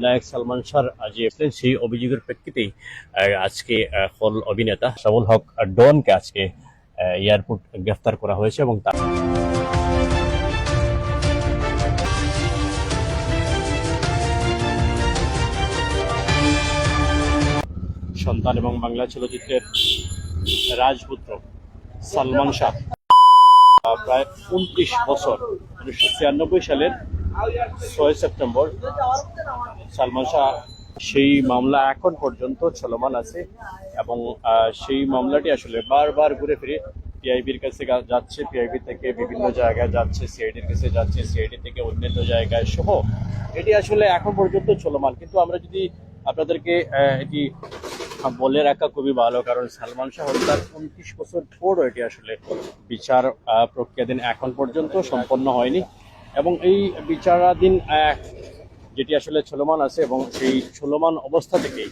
নায়ক সালমান শাহর যে সেই অভিযোগের প্রেক্ষিতেই আজকে খল অভিনেতা শামুল হক ডনকে আজকে এয়ারপোর্ট গ্রেফতার করা হয়েছে এবং তার সন্তান এবং বাংলা চলচ্চিত্রের রাজপুত্র সালমান শাহ প্রায় ২৯ বছর ১৯৯৬ সালের ৬ সেপ্টেম্বর সালমান শাহ সেই মামলা এখন পর্যন্ত চলমান আছে এবং সেই মামলাটি আসলে বারবার ঘুরে ফিরে পিআইবির কাছে যাচ্ছে, পিআইবি থেকে বিভিন্ন জায়গায় যাচ্ছে, সিআইডির কাছে যাচ্ছে, সিআইডি থেকে অন্যান্য জায়গায় সহ এটি আসলে এখন পর্যন্ত চলমান। কিন্তু আমরা যদি আপনাদেরকে এটি বলে রাখা খুবই ভালো, কারণ সালমান শাহ হত্যার ২৯ বছর পরও এটি আসলে বিচার প্রক্রিয়াধীন এখন পর্যন্ত সম্পন্ন হয়নি এবং এই বিচারাধীন যেটি আসলে চলমান আছে এবং সেই চলমান অবস্থা থেকেই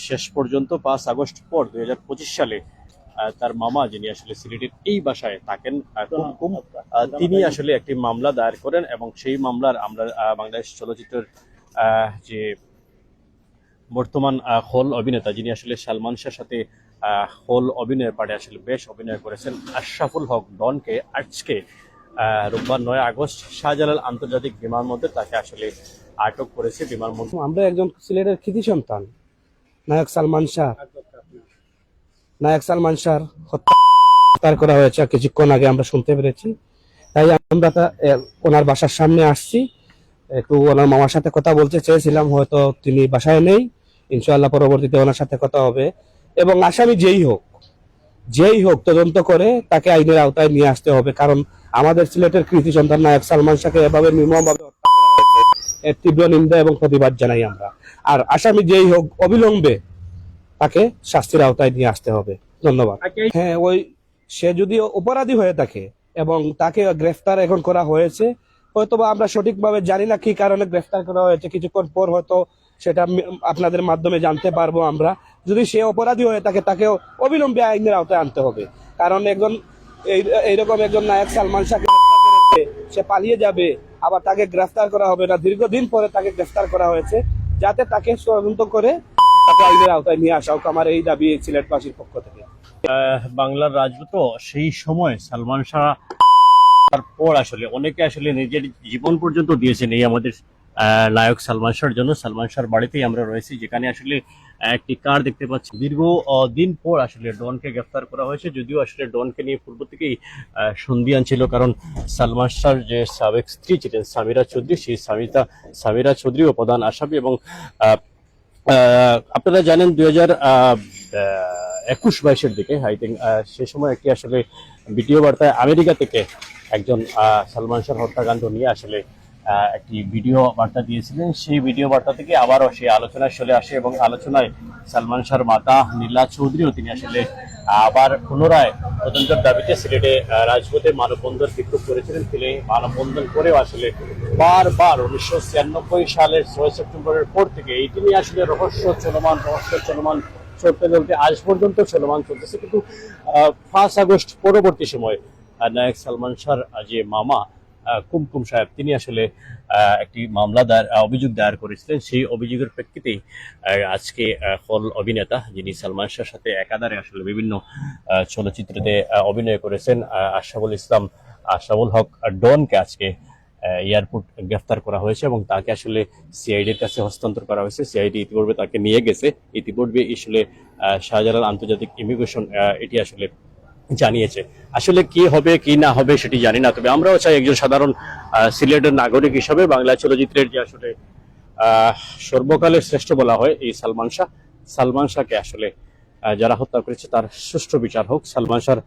শেষ পর্যন্ত ৫ আগস্ট পর ২০২৫ সালে তার মামা, যিনি আসলে সিলেটের এই বাসায় থাকেন কুমকুম, তিনি আসলে একটি মামলা দায়ের করেন এবং সেই মামলার আমরা বাংলাদেশ চলচ্চিত্রের যে বর্তমান খল অভিনেতা, যিনি আসলে সালমান শাহর সাথে খল অভিনয়ের পাটে আসলে বেশ অভিনয় করেছেন, আশরাফুল হক ডনকে আজকে রোববার ৯ আগস্ট শাহজালাল আন্তর্জাতিক বিমানবন্দরে তাকে আসলে আটক করেছে বিমানবন্দর। আমরা একজন সিলেটের কৃতি সন্তান নায়ক সালমান শাহ হত্যা করা হয়েছে কিছুক্ষণ আগে আমরা শুনতে পেরেছি। তাই আমরা ওনার বাসার সামনে আসছি, একটু ওনার মামার সাথে কথা বলতে চেয়েছিলাম, হয়তো তিনি বাসায় নেই। ইনশাআল্লাহ পরবর্তীতে ওনার সাথে কথা হবে এবং আসামি যেই হোক তদন্ত করে তাকে আইনের আওতায় নিয়ে আসতে হবে, কারণ আমাদের সিলেটের কৃতি সন্তান নায়ক সালমান শাহকে এভাবে নির্মমভাবে হত্যা করা হয়েছে, এর তীব্র নিন্দা এবং প্রতিবাদ জানাই আমরা। আর আসামি যেই হোক অবিলম্বে তাকে শাস্তির আওতায় নিয়ে আসতে হবে। ধন্যবাদ। হ্যাঁ, সে যদি অপরাধী হয়ে থাকে এবং তাকে গ্রেফতার এখন করা হয়েছে, হয়তো আমরা সঠিকভাবে জানি না কি কারণে গ্রেফতার করা হয়েছে, কিছুক্ষণ পর হয়তো সেটা আপনাদের মাধ্যমে জানতে পারবো আমরা। যদি সে অপরাধী হয়ে থাকে তাকে অবিলম্বে আইনের আওতায় আনতে হবে, কারণ এইরকম একজন নায়ক সালমান শাহকে হত্যা করেছে, সে পালিয়ে যাবে, আবার তাকে গ্রেফতার করা হবে না। দীর্ঘদিন পরে তাকে গ্রেফতার করা হয়েছে, যাতে তাকে তদন্ত করে তাকে আইনের আওতায় নিয়ে আসা হোক, আমার এই দাবি সিলেটবাসীর পক্ষ থেকে। বাংলার রাজপুত্র সেই সময় সালমান শাহ তারপর আসলে অনেকে আসলে নিজের জীবন পর্যন্ত দিয়েছেন এই আমাদের নায়ক সালমান শাহর জন্য। সালমান শাহর বাড়িতেই আমরা রয়েছি, যেখানে আসলে একটি কার দেখতে পাচ্ছি। দীর্ঘ দিন পর আসলে ডনকে গ্রেফতার করা হয়েছে, যদিও আসলে ডনকে নিয়ে পূর্ব থেকেই সন্দিহান ছিল, কারণ সালমান শাহর যে সাবেক স্ত্রী ছিলেন সামিরা চৌধুরী, সেই সামিরা চৌধুরীও প্রধান আসামি এবং আপনারা জানেন ২০২১-২২-এর দিকে আই থিঙ্ক সে সময় একটি আসলে ভিডিও বার্তায় আমেরিকা থেকে একজন সালমান শাহর হত্যাকাণ্ড নিয়ে আসলে একটি ভিডিও বার্তা দিয়েছিলেন। সেই ভিডিও বার্তা থেকে আবারও সেই আলোচনায় চলে আসে এবং আলোচনায় সালমান শাহর মাতা নীলা চৌধুরীও তিনি আসলে আবার পুনরায় তদন্তের দাবিতে সিলেটে রাজপথে মানববন্ধন বিক্ষোভ করেছিলেন। তিনি মানববন্ধন করেও আসলে বারবার ১৯৯৬ সালের ৬ সেপ্টেম্বরের পর থেকে এইটি নিয়ে আসলে রহস্য চলমান চলতে চলতে আজ পর্যন্ত চলমান চলতেছে। কিন্তু ৫ আগস্ট পরবর্তী সময় নায়ক সালমান শাহর যে মামা কুমকুম সাহেব, তিনি আসলে একটি অভিযোগ দায়ের করেছিলেন। সেই অভিযোগের প্রেক্ষিতেই আজকে খল অভিনেতা, যিনি সালমান শাহর সাথে একাধারে আসলে বিভিন্ন চলচ্চিত্রতে অভিনয় করেছেন, আশরাফুল হক ডনকে আজকে এয়ারপোর্ট গ্রেফতার করা হয়েছে এবং তাকে আসলে সিআইডির কাছে হস্তান্তর করা হয়েছে। সিআইডি ইতিপূর্বে তাকে নিয়ে গেছে, ইতিপূর্বে আসলে শাহজালাল আন্তর্জাতিক ইমিগ্রেশন এটি আসলে জানিয়েছে। আসলে কি হবে কি না হবে সেটি জানি না, তবে আমরাও চাই একজন সাধারণ সিলেটের নাগরিক হিসাবে বাংলা চলচ্চিত্রের যে আসলে সর্বকালের শ্রেষ্ঠ বলা হয় এই সালমান শাহকে আসলে যারা হত্যা করেছে তার সুষ্ঠু বিচার হোক। সালমান শাহর